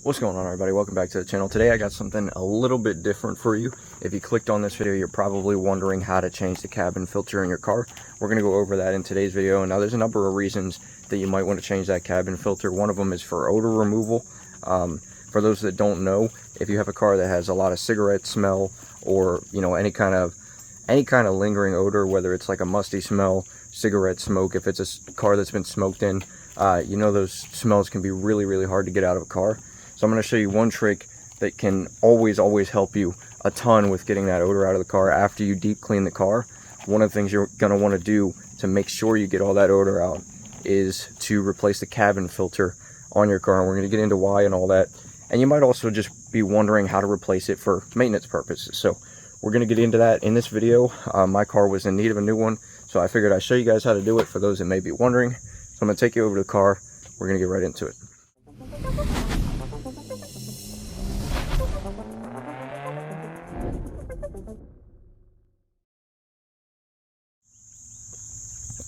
What's going on, everybody? Welcome back to the channel. Today I got something a little bit different for you. If you clicked on this video, you're probably wondering how to change the cabin filter in your car. We're going to go over that in today's video. And now there's a number of reasons that you might want to change that cabin filter. One of them is for odor removal. For those that don't know, if you have a car that has a lot of cigarette smell or any kind of lingering odor, whether it's like a musty smell, cigarette smoke, if it's a car that's been smoked in, those smells can be really hard to get out of a car. So I'm going to show you one trick that can always help you a ton with getting that odor out of the car after you deep clean the car. One of the things you're going to want to do to make sure you get all that odor out is to replace the cabin filter on your car. And we're going to get into why and all that. And you might also just be wondering how to replace it for maintenance purposes. So we're going to get into that in this video. My car was in need of a new one, so I figured I'd show you guys how to do it for those that may be wondering. So I'm going to take you over to the car. We're going to get right into it.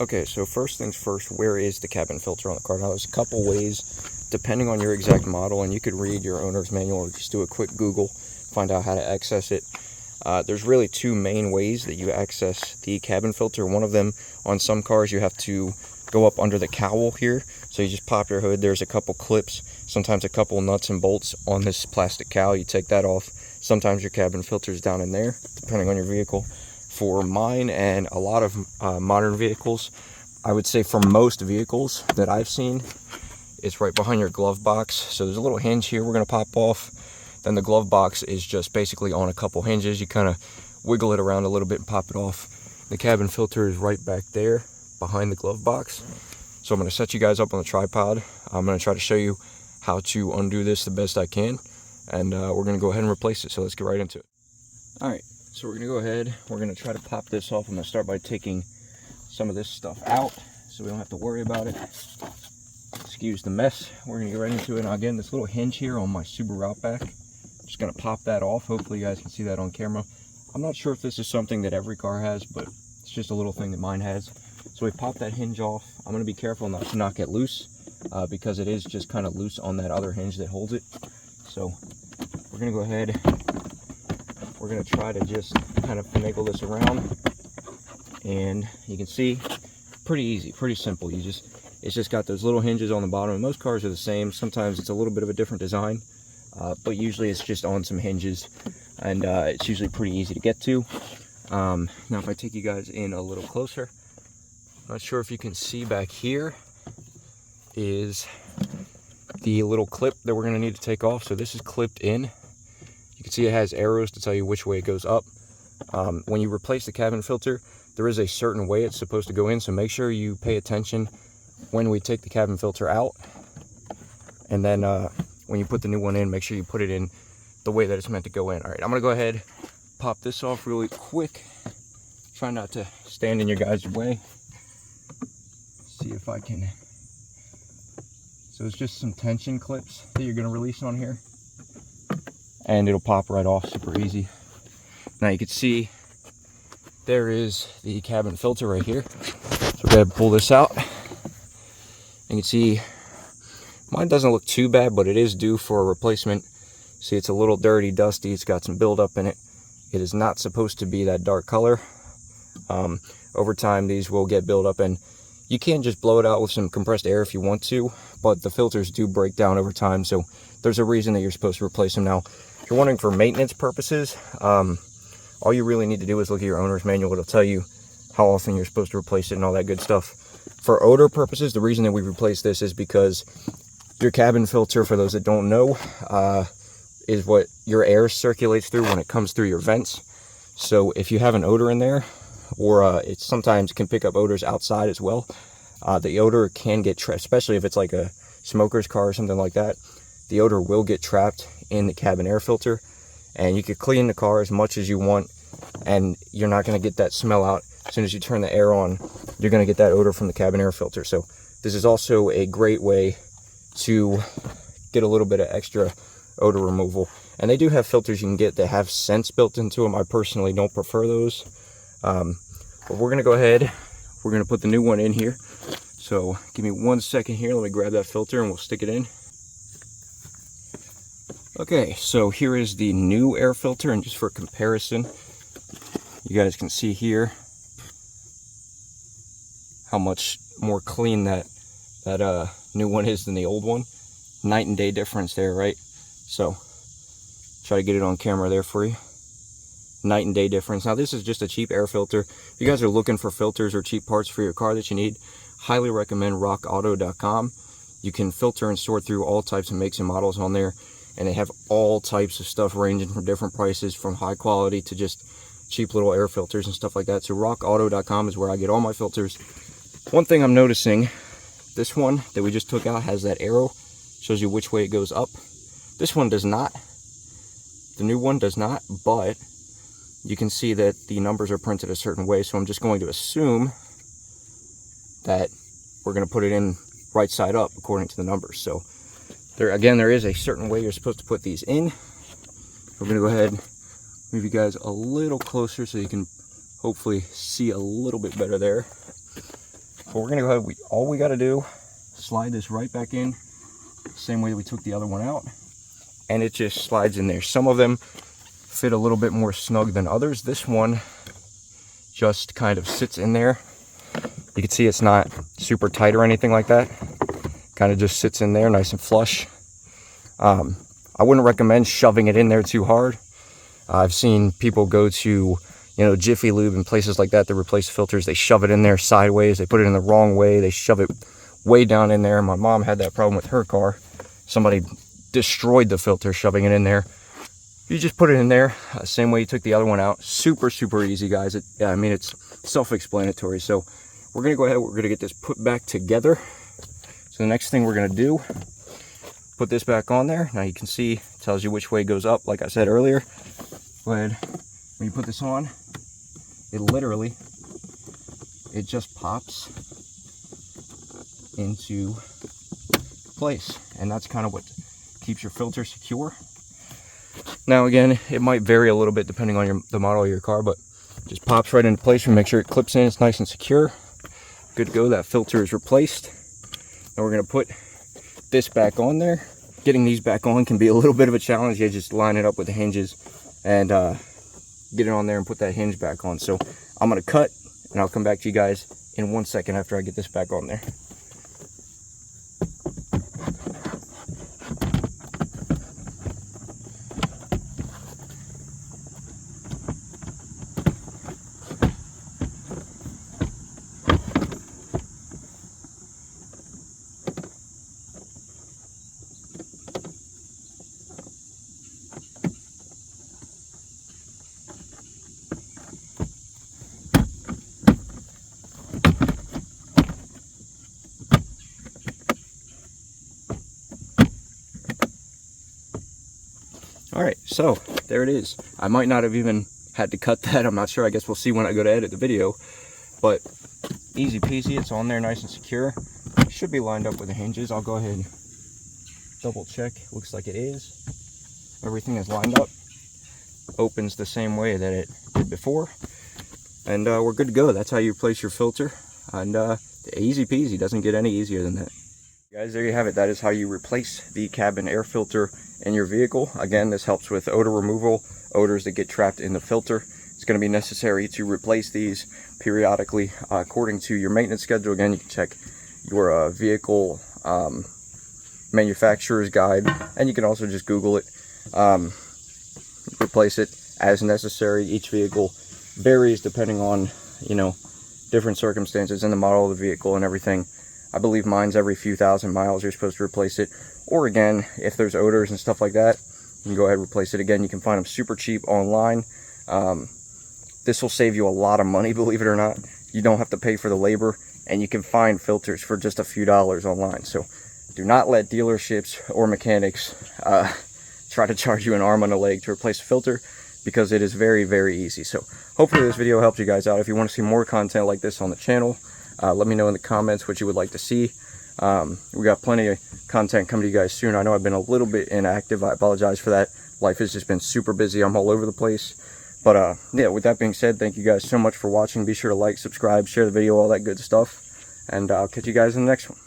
Okay, so first things first, where is the cabin filter on the car? Now, there's a couple ways, depending on your exact model, and you could read your owner's manual or just do a quick Google, find out how to access it. There's really two main ways that you access the cabin filter. One of them, on some cars, you have to go up under the cowl here. So you just pop your hood. There's a couple clips, sometimes a couple nuts and bolts on this plastic cowl. You take that off. Sometimes your cabin filter is down in there, depending on your vehicle. For mine and a lot of modern vehicles, I would say for most vehicles that I've seen, it's right behind your glove box. So there's a little hinge here we're going to pop off. Then the glove box is just basically on a couple hinges. You kind of wiggle it around a little bit and pop it off. The cabin filter is right back there behind the glove box. So I'm going to set you guys up on the tripod. I'm going to try to show you how to undo this the best I can. And we're going to go ahead and replace it. So let's get right into it. All right. So we're going to go ahead, we're going to try to pop this off. I'm going to start by taking some of this stuff out so we don't have to worry about it. Excuse the mess. We're going to get right into it. Now again, this little hinge here on my Subaru Outback, I'm just going to pop that off. Hopefully you guys can see that on camera. I'm not sure if this is something that every car has, but it's just a little thing that mine has. So we pop that hinge off. I'm going to be careful not to knock it loose because it is just kind of loose on that other hinge that holds it. So we're going to go ahead. We're going to try to just kind of finagle this around, and you can see pretty easy, pretty simple. It's just got those little hinges on the bottom, and most cars are the same. Sometimes it's a little bit of a different design, but usually it's just on some hinges, and it's usually pretty easy to get to. Now if I take you guys in a little closer, not sure if you can see back here is the little clip that we're going to need to take off. So this is clipped in. You can see it has arrows to tell you which way it goes up. When you replace the cabin filter, there is a certain way it's supposed to go in, so make sure you pay attention when we take the cabin filter out. And then when you put the new one in, make sure you put it in the way that it's meant to go in. All right, I'm going to go ahead, pop this off really quick. Try not to stand in your guys' way. See if I can. So it's just some tension clips that you're going to release on here, and it'll pop right off super easy. Now you can see there is the cabin filter right here. So go ahead and pull this out. And you can see mine doesn't look too bad, but it is due for a replacement. See, it's a little dirty, dusty. It's got some buildup in it. It is not supposed to be that dark color. Over time, these will get buildup, and you can just blow it out with some compressed air if you want to, but the filters do break down over time, so there's a reason that you're supposed to replace them. Now, if you're wondering for maintenance purposes, all you really need to do is look at your owner's manual. It'll tell you how often you're supposed to replace it and all that good stuff. For odor purposes, the reason that we replace this is because your cabin filter, for those that don't know, is what your air circulates through when it comes through your vents. So if you have an odor in there, or it sometimes can pick up odors outside as well, the odor can get trapped, especially if it's like a smoker's car or something like that. The odor will get trapped in the cabin air filter, and you could clean the car as much as you want, and you're not going to get that smell out. As soon as you turn the air on, you're going to get that odor from the cabin air filter. So this is also a great way to get a little bit of extra odor removal. And they do have filters you can get that have scents built into them. I personally don't prefer those. But we're going to go ahead. We're going to put the new one in here. So give me 1 second here. Let me grab that filter and we'll stick it in. Okay, so here is the new air filter, and just for comparison, you guys can see here how much more clean that new one is than the old one. Night and day difference there, right? So try to get it on camera there for you. Night and day difference. Now this is just a cheap air filter. If you guys are looking for filters or cheap parts for your car that you need, highly recommend rockauto.com. You can filter and sort through all types of makes and models on there, and they have all types of stuff ranging from different prices, from high quality to just cheap little air filters and stuff like that. So rockauto.com is where I get all my filters. One thing I'm noticing, this one that we just took out has that arrow, shows you which way it goes up. This one does not. The new one does not, but you can see that the numbers are printed a certain way, so I'm just going to assume that we're going to put it in right side up according to the numbers. So there is a certain way you're supposed to put these in. We're going to go ahead and move you guys a little closer so you can hopefully see a little bit better there. So we're going to go ahead, all we got to do, slide this right back in, same way that we took the other one out, and it just slides in there. Some of them fit a little bit more snug than others. This one just kind of sits in there. You can see it's not super tight or anything like that. Kind of just sits in there nice and flush. I wouldn't recommend shoving it in there too hard. I've seen people go to, Jiffy Lube and places like that to replace filters. They shove it in there sideways. They put it in the wrong way. They shove it way down in there. My mom had that problem with her car. Somebody destroyed the filter shoving it in there. You just put it in there, same way you took the other one out. Super, super easy, guys. It's self-explanatory. So we're going to go ahead, we're going to get this put back together. So the next thing we're going to do, put this back on there. Now you can see, it tells you which way it goes up, like I said earlier. Go ahead, when you put this on, it just pops into place. And that's kind of what keeps your filter secure. Now again, it might vary a little bit depending on the model of your car, but just pops right into place. And make sure it clips in, it's nice and secure. Good to go, that filter is replaced. Now we're going to put this back on there. Getting these back on can be a little bit of a challenge. You just line it up with the hinges and get it on there and put that hinge back on. So I'm going to cut, and I'll come back to you guys in 1 second after I get this back on there. Alright, so there it is. I might not have even had to cut that. I'm not sure. I guess we'll see when I go to edit the video. But easy peasy. It's on there nice and secure. It should be lined up with the hinges. I'll go ahead and double check. Looks like it is. Everything is lined up. Opens the same way that it did before. And we're good to go. That's how you replace your filter. And easy peasy. Doesn't get any easier than that. Guys, there you have it. That is how you replace the cabin air filter in your vehicle. Again, this helps with odor removal, odors that get trapped in the filter. It's going to be necessary to replace these periodically according to your maintenance schedule. Again, you can check your vehicle manufacturer's guide, and you can also just Google it. Replace it as necessary. Each vehicle varies depending on, different circumstances in the model of the vehicle and everything. I believe mine's every few thousand miles you're supposed to replace it. Or again, if there's odors and stuff like that, you can go ahead and replace it. Again, you can find them super cheap online. This will save you a lot of money, believe it or not. You don't have to pay for the labor, and you can find filters for just a few dollars online. So do not let dealerships or mechanics try to charge you an arm and a leg to replace a filter, because it is very, very easy. So hopefully this video helped you guys out. If you want to see more content like this on the channel, let me know in the comments what you would like to see. We got plenty of content coming to you guys soon. I know I've been a little bit inactive. I apologize for that. Life has just been super busy. I'm all over the place. But yeah, with that being said, thank you guys so much for watching. Be sure to like, subscribe, share the video, all that good stuff. And I'll catch you guys in the next one.